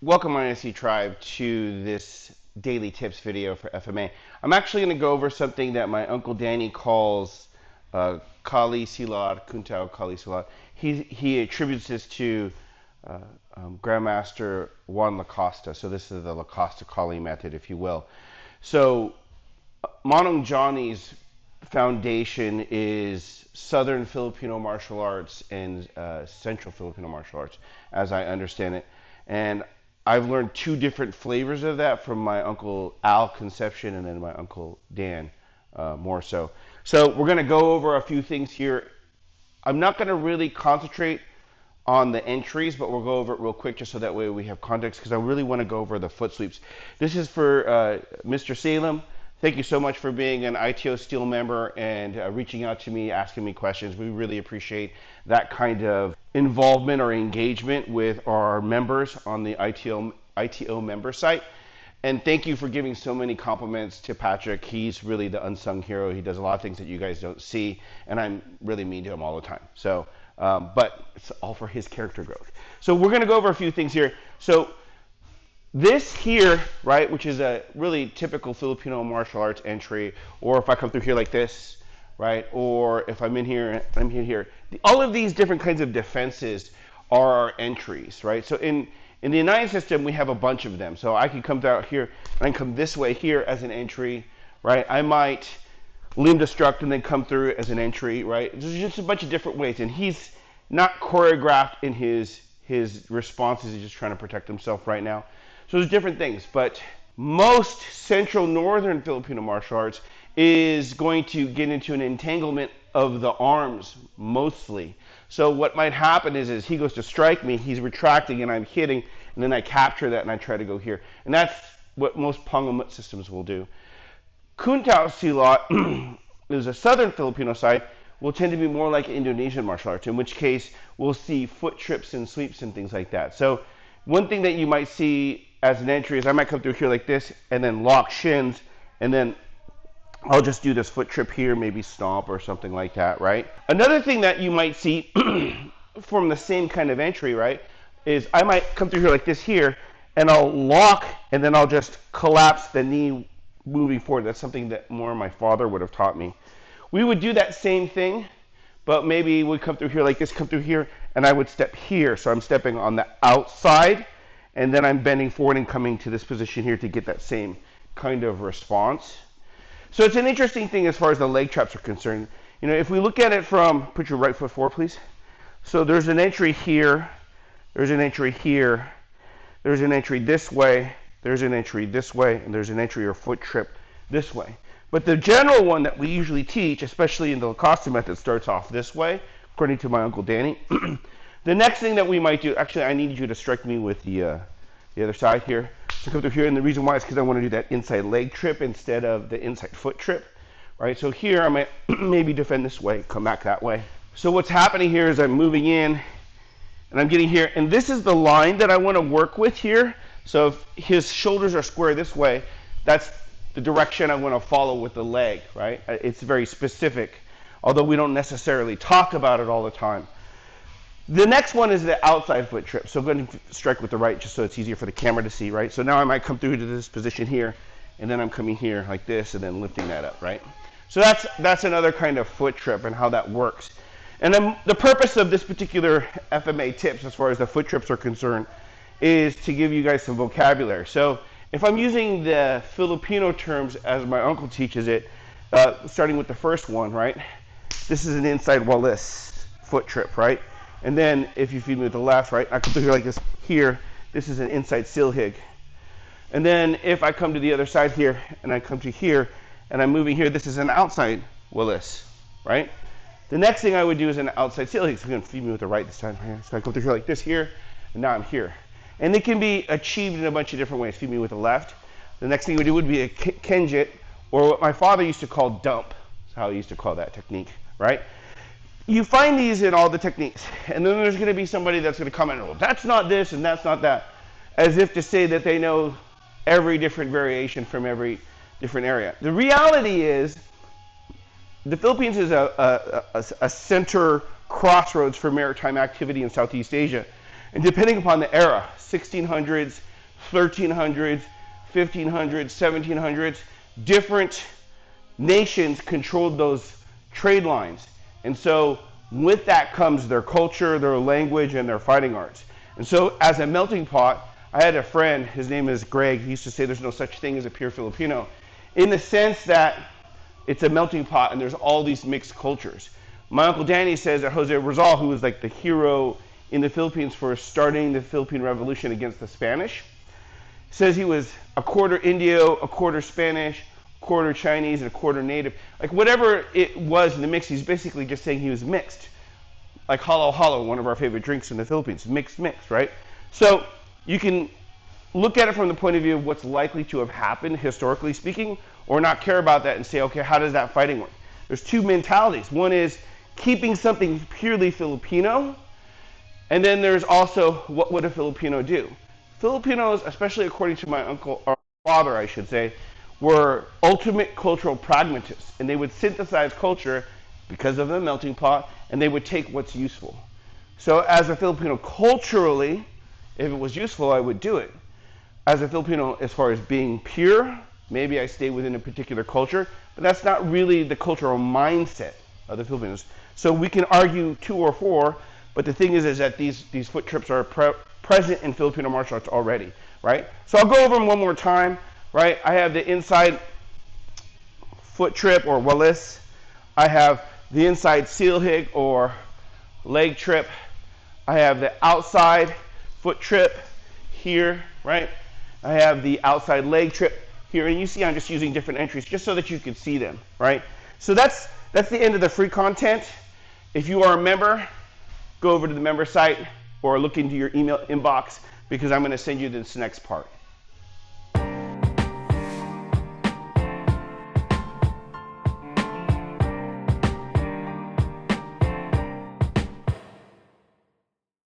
Welcome, INC Tribe, to this daily tips video for FMA. I'm actually going to go over something that my Uncle Danny calls Kali Silat, Kuntao Kali Silat. He attributes this to Grandmaster Juan Lacoste. So this is the Lacoste Kali method, if you will. So Manong Johnny's foundation is Southern Filipino Martial Arts and Central Filipino Martial Arts, as I understand it. And I've learned two different flavors of that from my Uncle Al Concepcion and then my Uncle Dan more so. So we're going to go over a few things here. I'm not going to really concentrate on the entries, but we'll go over it real quick just so that way we have context, because I really want to go over the foot sweeps. This is for Mr. Salem. Thank you so much for being an ITO Steel member and reaching out to me, asking me questions. We really appreciate that kind of involvement or engagement with our members on the ITO member site. And thank you for giving so many compliments to Patrick. He's really the unsung hero. He does a lot of things that you guys don't see, and I'm really mean to him all the time. So, but it's all for his character growth. So we're going to go over a few things here. So this here, right, which is a really typical Filipino martial arts entry, or if I come through here like this, right, or if I'm in here, I'm here. All of these different kinds of defenses are our entries, right? So in the Inayan system, we have a bunch of them. So I can come out here, and I can come this way here as an entry, right? I might limb destruct and then come through as an entry, right? There's just a bunch of different ways, and he's not choreographed in his responses. He's just trying to protect himself right now. So there's different things, but most Central Northern Filipino martial arts is going to get into an entanglement of the arms mostly. So what might happen is he goes to strike me, he's retracting and I'm hitting, and then I capture that and I try to go here. And that's what most Pangamut systems will do. Kuntao Silat is a Southern Filipino side, will tend to be more like Indonesian martial arts, in which case we'll see foot trips and sweeps and things like that. So one thing that you might see as an entry is I might come through here like this and then lock shins, and then I'll just do this foot trip here, maybe stomp or something like that, right? Another thing that you might see from the same kind of entry, right, is I might come through here like this here, and I'll lock, and then I'll just collapse the knee moving forward. That's something that more my father would have taught me. We would do that same thing, but maybe we'd come through here like this, come through here, and I would step here. So I'm stepping on the outside, and then I'm bending forward and coming to this position here to get that same kind of response. So it's an interesting thing as far as the leg traps are concerned. You know, if we look at it from, put your right foot forward, please. So there's an entry here, there's an entry here, there's an entry this way, there's an entry this way, and there's an entry or foot trip this way. But the general one that we usually teach, especially in the Lacoste method, starts off this way, according to my Uncle Danny. The next thing that we might do, actually I need you to strike me with the other side here. So come through here, and the reason why is because I want to do that inside leg trip instead of the inside foot trip, right? So here I might maybe defend this way, come back that way. So what's happening here is I'm moving in, and I'm getting here, and this is the line that I want to work with here. So if his shoulders are square this way, that's the direction I want to follow with the leg, right? It's very specific, although we don't necessarily talk about it all the time. The next one is the outside foot trip. So I'm going to strike with the right just so it's easier for the camera to see, right? So now I might come through to this position here, and then I'm coming here like this and then lifting that up, right? So that's another kind of foot trip and how that works. And then the purpose of this particular FMA tips as far as the foot trips are concerned is to give you guys some vocabulary. So if I'm using the Filipino terms as my uncle teaches it, starting with the first one, right? This is an inside walis foot trip, right? And then if you feed me with the left, right, I come through here like this here, this is an inside silhig. And then if I come to the other side here, and I come to here, and I'm moving here, this is an outside walis, right? The next thing I would do is an outside silhig. So I'm going to feed me with the right this time here. So I come through here like this here, and now I'm here. And it can be achieved in a bunch of different ways. Feed me with the left. The next thing we do would be a kenjit, or what my father used to call dump. That's how he used to call that technique, right? You find these in all the techniques, and then there's going to be somebody that's going to comment, well, that's not this and that's not that, as if to say that they know every different variation from every different area. The reality is the Philippines is a center crossroads for maritime activity in Southeast Asia. And depending upon the era, 1600s, 1300s, 1500s, 1700s, different nations controlled those trade lines. And so with that comes their culture, their language, and their fighting arts. And so as a melting pot, I had a friend, his name is Greg, he used to say there's no such thing as a pure Filipino, in the sense that it's a melting pot and there's all these mixed cultures. My Uncle Danny says that Jose Rizal, who was like the hero in the Philippines for starting the Philippine Revolution against the Spanish, says he was a quarter Indio, a quarter Spanish, a quarter Chinese, and a quarter native. Like whatever it was in the mix, he's basically just saying he was mixed. Like halo halo, one of our favorite drinks in the Philippines, mixed, right? So you can look at it from the point of view of what's likely to have happened, historically speaking, or not care about that and say, okay, how does that fighting work? There's two mentalities. One is keeping something purely Filipino, and then there's also what would a Filipino do? Filipinos, especially according to my uncle, or father, I should say, were ultimate cultural pragmatists, and they would synthesize culture because of the melting pot, and they would take what's useful. So as a Filipino, culturally, if it was useful, I would do it. As a Filipino, as far as being pure, maybe I stay within a particular culture, but that's not really the cultural mindset of the Filipinos. So we can argue 2 or 4, but the thing is that these foot trips are present in Filipino martial arts already, right? So I'll go over them one more time, right? I have the inside foot trip or walis. I have the inside seal hig or leg trip. I have the outside foot trip here, right? I have the outside leg trip here, and you see I'm just using different entries just so that you can see them, right? So that's the end of the free content. If you are a member, go over to the member site or look into your email inbox because I'm going to send you this next part.